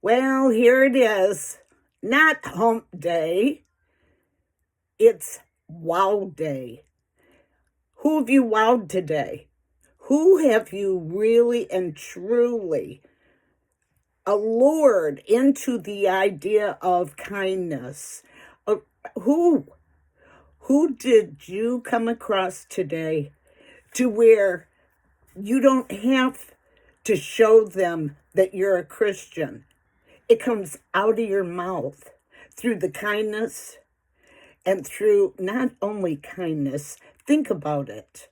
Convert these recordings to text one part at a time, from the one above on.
Well, here it is. Not hump day, it's wow day. Who have you wowed today? Who have you really and truly allured into the idea of kindness? Uh, Who? Who did you come across today to where you don't have to show them that you're a Christian? It comes out of your mouth through the kindness and through not only kindness, think about it,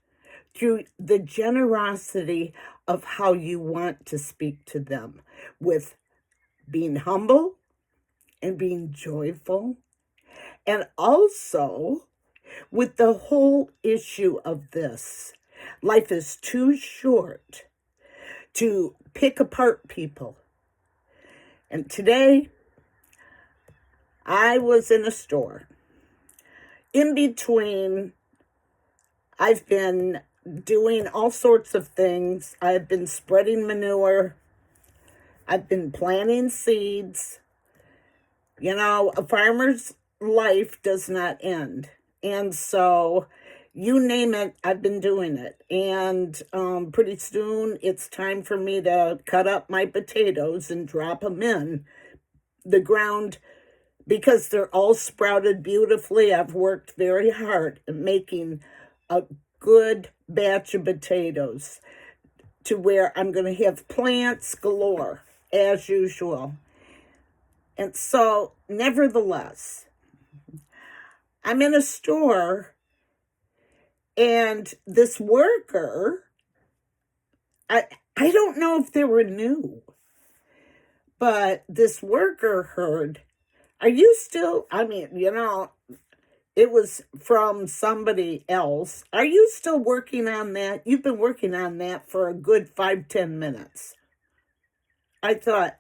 through the generosity of how you want to speak to them with being humble and being joyful, and also with the whole issue of this. Life is too short to pick apart people. And today, I was in a store. In between, I've been doing all sorts of things. I've been spreading manure. I've been planting seeds. You know, a farmer's life does not end. And so, you name it, I've been doing it. And pretty soon, it's time for me to cut up my potatoes and drop them in the ground because they're all sprouted beautifully. I've worked very hard at making a good batch of potatoes to where I'm going to have plants galore, as usual. And so, nevertheless, I'm in a store, and this worker, I don't know if they were new, but this worker heard, are you still, it was from somebody else. Are you still working on that? You've been working on that for a good 5-10 minutes. I thought,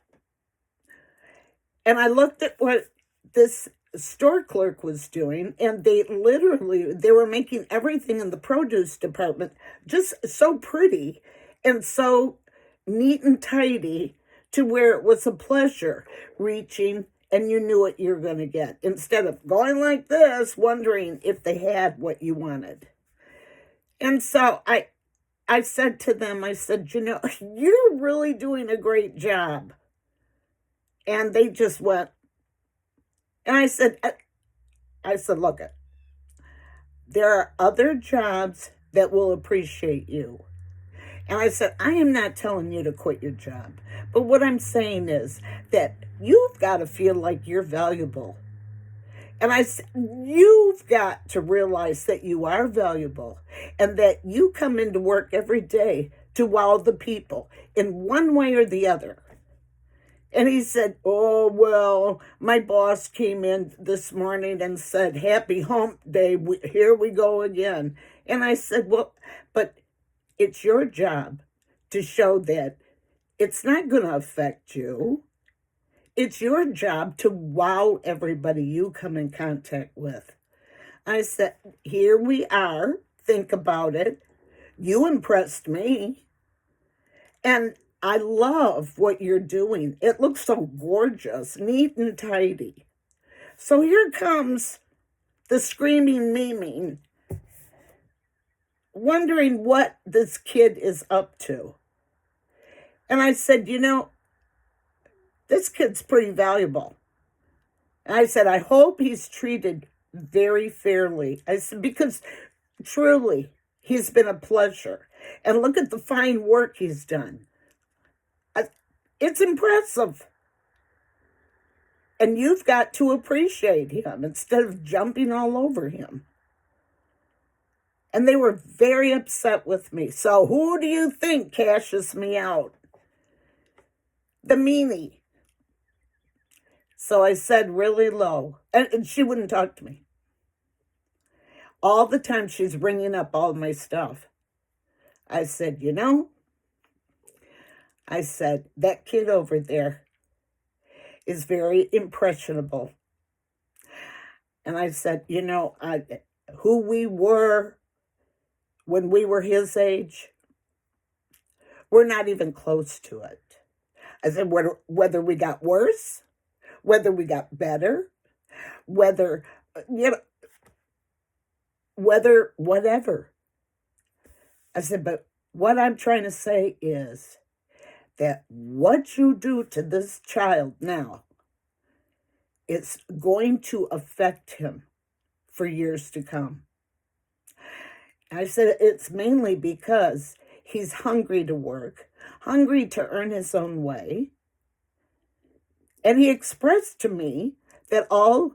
and I looked at what this store clerk was doing, and they were making everything in the produce department just so pretty and so neat and tidy to where it was a pleasure reaching and you knew what you were going to get instead of going like this, wondering if they had what you wanted. And so I said to them, I said, you're really doing a great job. And they just went, and I said, look, there are other jobs that will appreciate you. And I said, I am not telling you to quit your job. But what I'm saying is that you've got to feel like you're valuable. And I said, you've got to realize that you are valuable and that you come into work every day to wow the people in one way or the other. And he said, oh, well, my boss came in this morning and said, happy hump day. Here we go again. And I said, well, but it's your job to show that it's not going to affect you. It's your job to wow everybody you come in contact with. I said, here we are. Think about it. You impressed me. And I love what you're doing. It looks so gorgeous, neat and tidy. So here comes the screaming memeing, wondering what this kid is up to. And I said, this kid's pretty valuable. And I said, I hope he's treated very fairly. I said, because truly, he's been a pleasure. And look at the fine work he's done. It's impressive. And you've got to appreciate him instead of jumping all over him. And they were very upset with me. So who do you think cashes me out? The meanie. So I said really low. And she wouldn't talk to me. All the time she's bringing up all my stuff. I said, I said, that kid over there is very impressionable. And I said, who we were when we were his age, we're not even close to it. I said, whether we got worse, whether we got better, whether, you know, whether, whatever. I said, but what I'm trying to say is that what you do to this child now, it's going to affect him for years to come. I said, it's mainly because he's hungry to work, hungry to earn his own way. And he expressed to me that all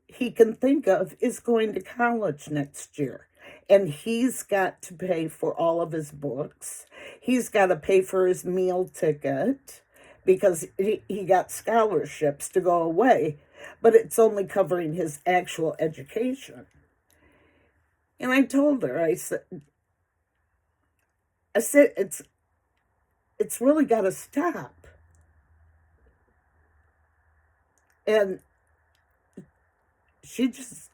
he can think of is going to college next year. And he's got to pay for all of his books. He's got to pay for his meal ticket because he got scholarships to go away, but it's only covering his actual education. And I told her, I said, it's really got to stop. And she just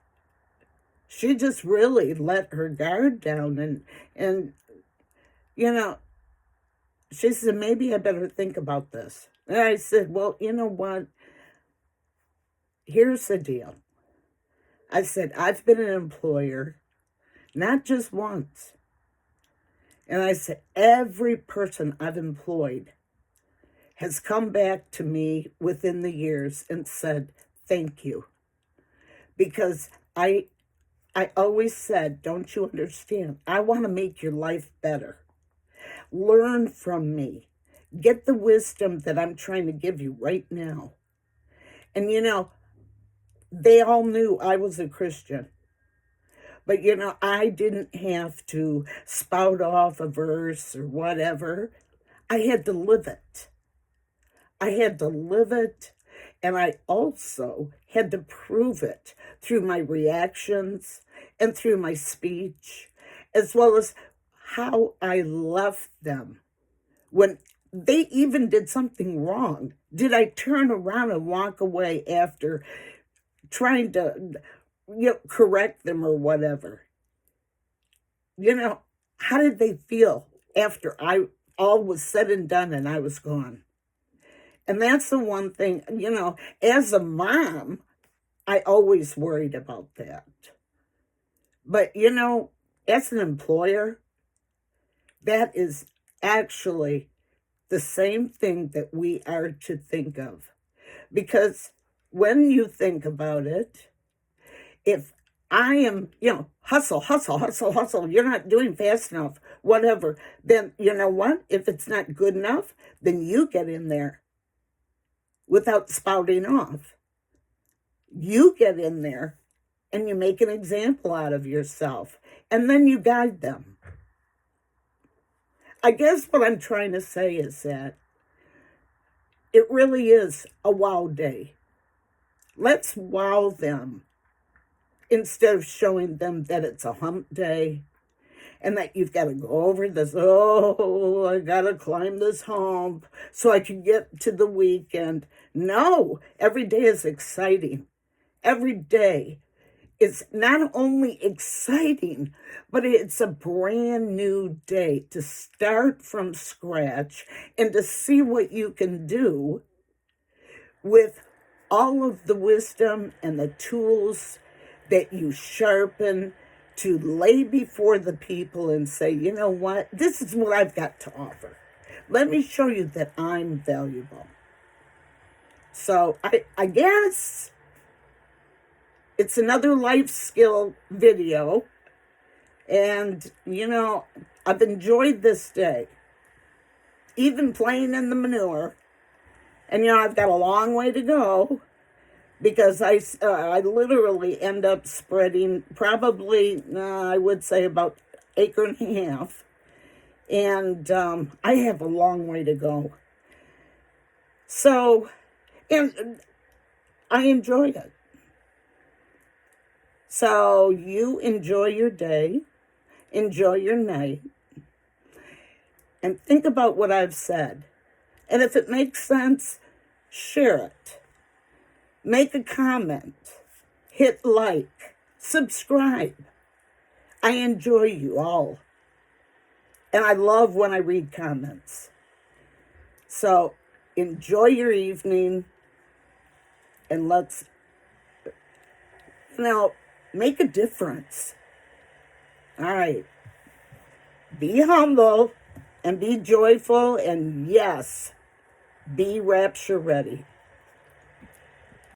really let her guard down, and you know, she said, maybe I better think about this. And I said, well, you know what? Here's the deal. I said, I've been an employer, not just once. And I said, every person I've employed has come back to me within the years and said, thank you. Because I always said, don't you understand? I want to make your life better. Learn from me. Get the wisdom that I'm trying to give you right now. And you know, they all knew I was a Christian. But you know, I didn't have to spout off a verse or whatever. I had to live it. I had to live it. And I also had to prove it through my reactions and through my speech, as well as how I left them. When they even did something wrong, did I turn around and walk away after trying to, correct them or whatever? You know, how did they feel after all was said and done and I was gone? And that's the one thing, as a mom, I always worried about that. But, as an employer, that is actually the same thing that we are to think of. Because when you think about it, if I am, hustle, hustle, hustle, hustle, you're not doing fast enough, whatever, then you know what? If it's not good enough, then you get in there without spouting off. You get in there and you make an example out of yourself, and then you guide them. I guess what I'm trying to say is that it really is a wow day. Let's wow them instead of showing them that it's a hump day and that you've got to go over this, I got to climb this hump so I can get to the weekend. No, every day is exciting. Every day is not only exciting, but it's a brand new day to start from scratch and to see what you can do with all of the wisdom and the tools that you sharpen to lay before the people and say, you know what, this is what I've got to offer. Let me show you that I'm valuable. So I guess it's another life skill video. And, I've enjoyed this day, even playing in the manure. And, I've got a long way to go because I literally end up spreading probably, I would say about 1.5 acres. And I have a long way to go. So, and I enjoyed it. So you enjoy your day, enjoy your night, and think about what I've said. And if it makes sense, share it. Make a comment, hit like, subscribe. I enjoy you all. And I love when I read comments. So enjoy your evening, and let's, make a difference. All right. Be humble and be joyful, and yes, be rapture ready.